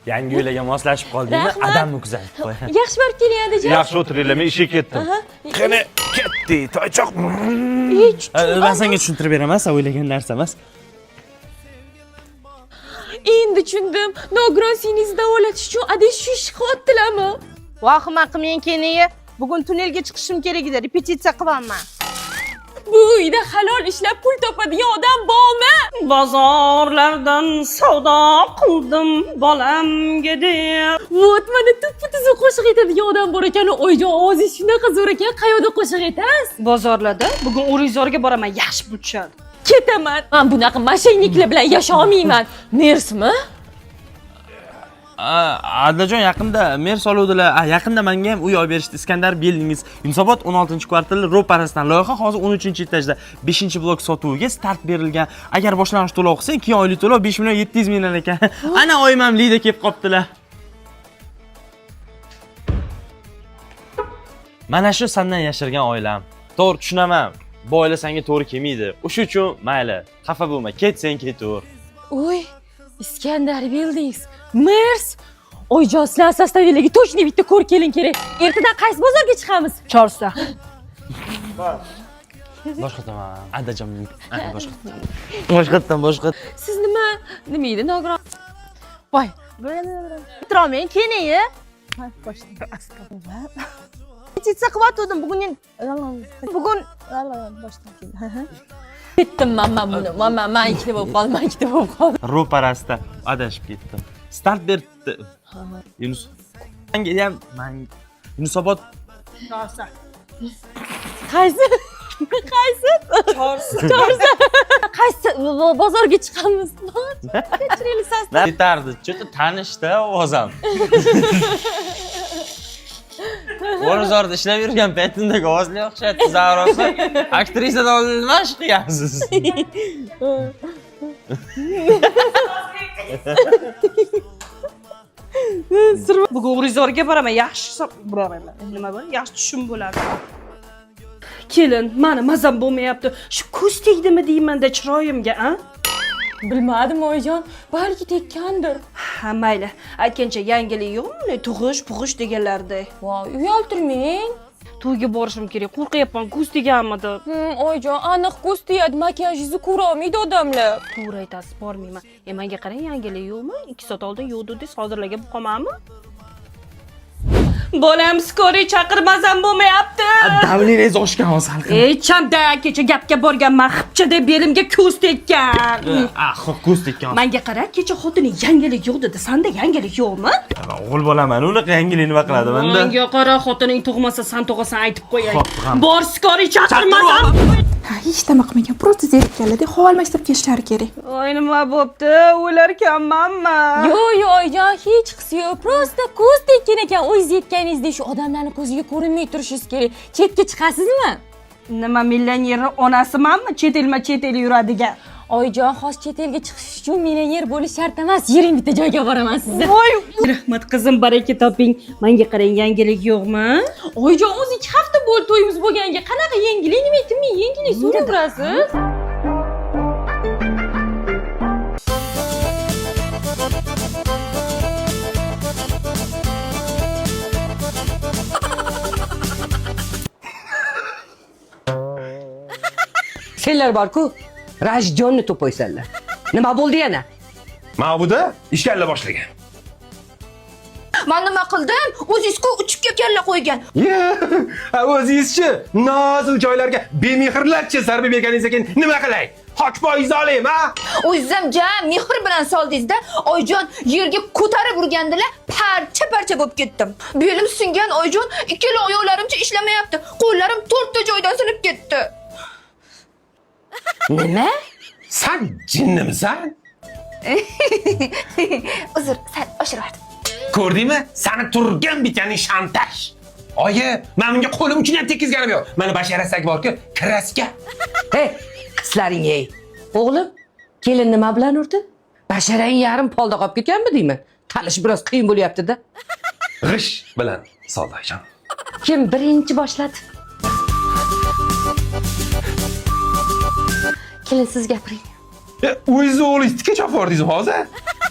Yangi uylarga moslashib qoldingmi? Rahmat. Adamni kuzatib qo'y. Yaxshi borib keling adajon. Yaxshi o'tiringlar, men ishga ketdim. Qani, ketdi, toychoq. Ben senga tushuntirib beraman, sen o'ylagan narsa emas. Endi tushundim. Nogiron seningizni davolatish uchun adash shu ish qilyaptilarmi? Vahima qilmang keyin. Bugun tunnelga chiqishim kerak edi, repetitsiya qilyapman. Bu uyda halol ishlab pul topadigan odam bormi? Bozorlardan savdo qildim bolamga deb. Vot, mana tuppa-tuzuk qo'shiq aytadigan odam bor ekan. Oyjon, ovozingiz shunaqa zo'r ekan. Qayoqda qo'shiq aytasiz? Bozorlarda bugun Urizorga boraman, yaxshi pul tushadi. Ketaman. Men bunaqa mashinniklar bilan yasha olmayman. Mersmi? Adajon yaqinda mer soluvdilar. Yaqinda menga ham uy olib berishdi. Iskandar Bildingiz, Yunusobod 16-kvartalda ro'parasidan loyiha hozir 13-etajda 5-blok sotuviga start berilgan. Agar boshlang'ich to'lov qilsang, 2 oylik to'lov 5 million 700 ming ekan. Ana oyim ham lida kelib qoptilar. Mana shu sendan yashirgan oilam. To'g'ri tushunaman. Bu oila senga to'g'ri kelmaydi. O'sha uchun mayli, xafa bo'lma, ketsang ketaver. Uy, Iskandar Bildingiz, Mers. Oyjon, sizlar sostavilarga точно bitta ko'r keling kerak. Ertadan qaysi bozorga chiqamiz? Chorsa. Boshqa tomon. Adajon, boshqa. Siz nima edi, nogiron? Voy, bitirolmang keyin. Ha, boshqa. Astag'firullah. Repetitsiya qilyotgandim bugun. Bugun boshdan keyin. Ketdim men ikkita bo'lib qoldim. Ro'parasida adashib ketdim. Start berdi. Yunus. Menga ham Yunusobod Chorsa. Qaysi? Chorsa. Qaysi bozorga chiqamiz? Kechiraylik sosta. yetardi. Cho'ta tanishda ovozam. O'rizorda ishlab yurgan paytimdagi ovozga o'xshayapti, Zavrosi. Aktrisadan nima ish qilyapsiz? Bugun Urizorga boraman, yaxshi boraman. Nima bo'l? Yaxshi tushum bo'ladi. Kelin, meni mazam bo'lmayapti. Shu ko'z tegdimi deyman-da chiroyimga, a? Bilmadim oyjon, balki tekkandir. Ha, mayli. Aytgancha yangilik yo'qmi? Tug'ish deganlarday. Voy, uyaltirmang. To'yga borishim kerak. Qo'rqyapman, ko'z teganmidi. Oyjon, aniq ko'z tegadi, makiyajingizni ko'ra olmaydi odamlar. To'g'ri aytasiz, bormayman. Menga qarang, yangilik yo'qmi? 2 soat oldin yo'q dedingiz, hozirlarga boqamanmi? Bolam skoriy chaqirmasam bo'lmayapti. Davlingiz oshgan hozir. Chamda kecha gapga borganman, xipcha deb belimga ko'z tekkan. Ko'z tekkan. Menga qara, kecha xotini yangilik yo'q dedi. Senda yangilik yo'qmi? O'g'il bolaman, unaqa yangilik nima qiladi menda? Menga qara, xotining tug'masa, sen tug'asan aytib qo'yay. Bor skoriy chaqirmasam. Hech nima qilmagan, просто zerikkanlarda havo almashtirib kelishlari kerak. Voy, nima bo'pti? O'larkanmanmi? Yo'q, oyjon, hech qisi yo'q. Prosta ko'z tekkan ekan. O'zingiz yetganingizda shu odamlarning ko'ziga ko'rinmay turishingiz kerak. Chetga chiqasizmi? Nima millionerni onasimanmi? Chet el yuradigan. Oyjon, xos chet elga chiqish uchun millioner bo'lish shart emas. Yering bitta joyga boraman sizni. Voy, rahmat qizim, baraka toping. Menga qarang, yangilik yo'qmi? Oyjon, o'zi 2 hafta bo'ldi to'yimiz bo'lganiga. Qanaqa yangilik? Nima aytdimmi? Yangilik so'rab turasiz? Senlar bor-ku, Rajdonni to'poysanlar. Nima bo'ldi yana? Ma'buda ishkalla boshlagan. Men nima qildim? O'zingizku uchib kelganlar qo'ygan. O'zingizchi nozik joylarga bemehrlarcha zarba berganingiz ekan, nima qilay? Hochpoyiz olaymi, ha? O'zim jam mehr bilan soldingiz-da, oyjon yerga ko'tarib urgandilar, parcha-parcha bo'lib ketdim. Belim singan oyjon, ikkala oyoqlarimcha ishlamayapti. Qo'llarim 4 ta joydan sinib ketdi. Nima? Sen jinnimisan? Uzr, sal oshirardim. Ko'rdingmi? Seni turgan bitganing shantaj. Oyi, men bunga qo'lim uchun ham tekizganim yo'q. Mana basharasak bor-ku, kraska. Hey, qizlaring ey. O'g'lim, kelin nima bilan urdi? Basharang yarim polda qolib ketganmi deyman? Talish biroz qiyin bo'lyapti-da. G'ish bilan soldajon. Kim birinchi boshladi? Kelin siz gapiring. O'zingiz o'g'lingizni kecha olib bordingizmi hozir?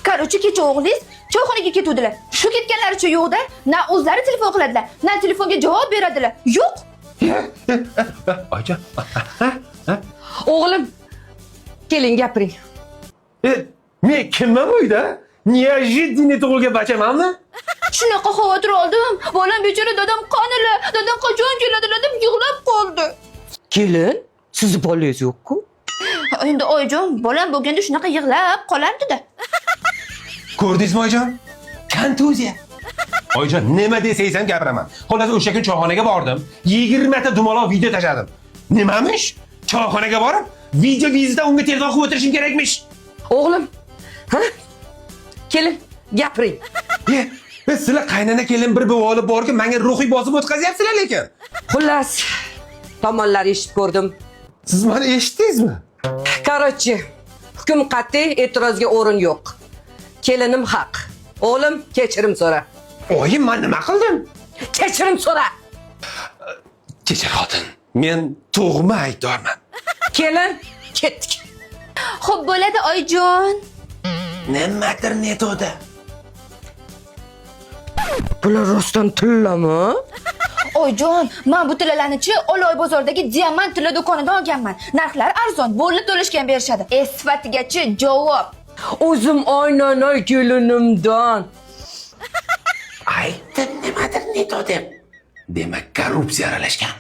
Qarochi kecha o'g'lingiz choyxonaga ketuvdilar. Shu ketganlaricha yo'qda, na o'zlari telefon qiladilar, na telefonga javob beradilar. Yo'q. Oyijon. O'g'lim, keling gapiring. Men kimman bu uyda? Неожиданно tug'ilgan bachamanmi? Shunaqa xavotir oldim. Bolam bechora dadam qanila, dadam qachon keladilar deb yig'lab qoldi. Kelin, sizni bolangiz yo'q-ku. Endi oyijon, bolam bo'lganda shunaqa yig'lab qolardi-da. Ko'rdingizmi oyijon? Kontuziya. Oyijon, nima desangiz ham gapiraman. Xullas o'sha kun choyxonaga bordim. 20 ta dumaloq video tashladim. Nimamish? Choyxonaga borib, video vizida unga telefon qilib o'tirishim kerakmish. O'g'lim, ha? Kelin, gapiring. Sizlar qaynana kelin bir olib borib, menga ruhiy bosib o'tkazyapsizlar lekin. Xullas, tomonlar eshitib ko'rdim. Siz meni eshitdingizmi? Короче, hukm qat'iy, e'tirozga o'rin yo'q. Kelinim haq. O'g'lim, kechirim so'ra. Oyim, men nima qildim? Kechirim so'ra. Kechir xotin. Men tug'ma aybdorman. Kelin, ketdik. Xo'p bo'ladi oyijon. Nimadir netodi. Bular rostdan tillami? Oyijon, men bu tillalarni-chi Oloy bozoridagi diamant tilla do'konidan olganman. Narxlari arzon, bo'linib to'lashgan berishadi. Sifatigachi javob. O'zim aynan kelinimdan. Aytdim nimadir netodi. Demak, korrupsiya aralashgan.